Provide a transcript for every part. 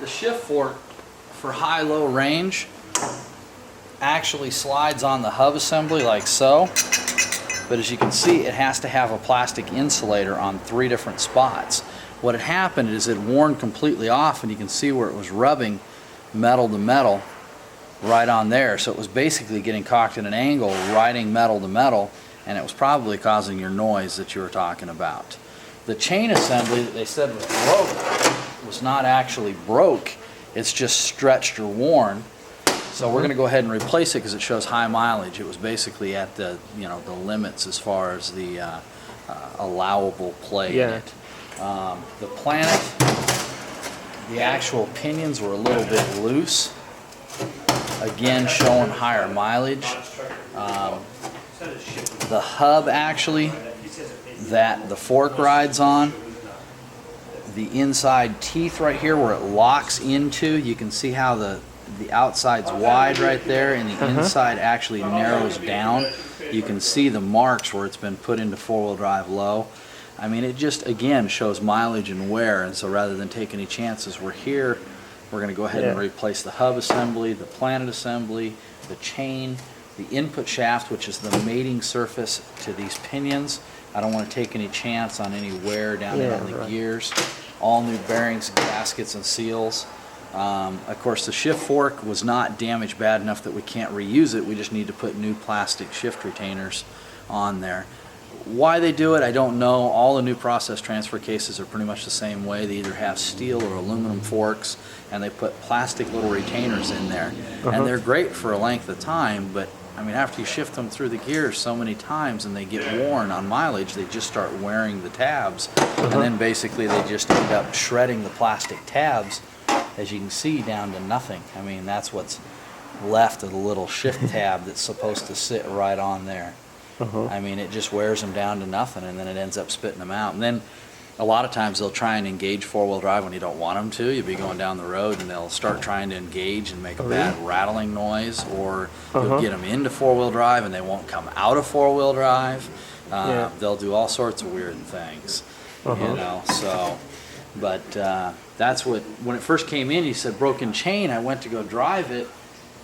The shift fork for high-low range actually slides on the hub assembly like so, but as you can see, it has to have a plastic insulator on 3 different spots. What had happened is it worn completely off, and you can see where it was rubbing metal to metal right on there. So it was basically getting cocked at an angle, riding metal to metal, and it was probably causing your noise that you were talking about. The chain assembly that they said was broke was not actually broke, it's just stretched or worn. So we're going to go ahead and replace it because it shows high mileage. It was basically at the, you know, the limits as far as the allowable play in it. The Planet, the actual pinions were a little bit loose, again showing higher mileage. The hub actually that the fork rides on, the inside teeth right here where it locks into, you can see how the outside's wide right there and the inside actually narrows down. You can see the marks where it's been put into 4-wheel drive low. I mean, it just again shows mileage and wear, and so rather than take any chances, we're here. We're going to go ahead and replace the hub assembly, the Planet assembly, the chain, the input shaft, which is the mating surface to these pinions. I don't want to take any chance on any wear down in the gears. All new bearings, gaskets, and seals. Of course, the shift fork was not damaged bad enough that we can't reuse it. We just need to put new plastic shift retainers on there. Why they do it, I don't know. All the new process transfer cases are pretty much the same way. They either have steel or aluminum forks, and they put plastic little retainers in there. And they're great for a length of time, but I mean, after you shift them through the gears so many times and they get worn on mileage, they just start wearing the tabs. And then basically they just end up shredding the plastic tabs, as you can see, down to nothing. I mean, that's what's left of the little shift tab that's supposed to sit right on there. I mean, it just wears them down to nothing, and then it ends up spitting them out. And then a lot of times they'll try and engage 4-wheel drive when you don't want them to. You'll be going down the road and they'll start trying to engage and make a bad rattling noise, or you'll get them into 4-wheel drive and they won't come out of 4-wheel drive. They'll do all sorts of weird things, you know. So, but that's what, when it first came in, he said broken chain. I went to go drive it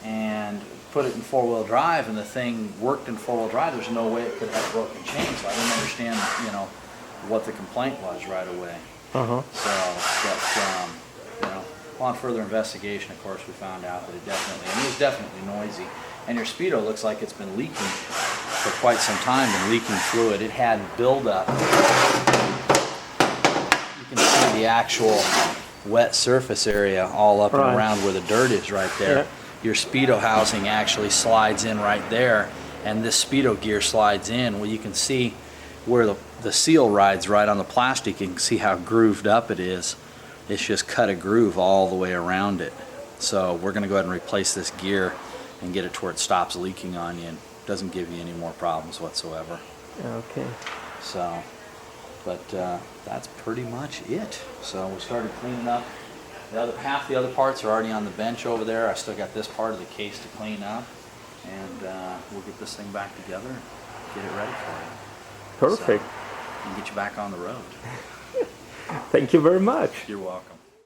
and put it in 4-wheel drive, and the thing worked in 4-wheel drive. There's no way it could have broken chain, so I didn't understand, you know, what the complaint was right away. So, but you know, upon further investigation, of course, we found out that it was definitely noisy. And your Speedo looks like it's been leaking for quite some time, been leaking fluid. It had buildup. You can see the actual wet surface area all up and around where the dirt is right there. Your Speedo housing actually slides in right there, and this Speedo gear slides in. Well, you can see where the seal rides right on the plastic. You can see how grooved up it is. It's just cut a groove all the way around it. So we're going to go ahead and replace this gear and get it to where it stops leaking on you and doesn't give you any more problems whatsoever. Okay. So, but that's pretty much it. So we started cleaning up. Half the other parts are already on the bench over there. I still got this part of the case to clean up, and we'll get this thing back together and get it ready for you. Perfect. So, and get you back on the road. Thank you very much. You're welcome.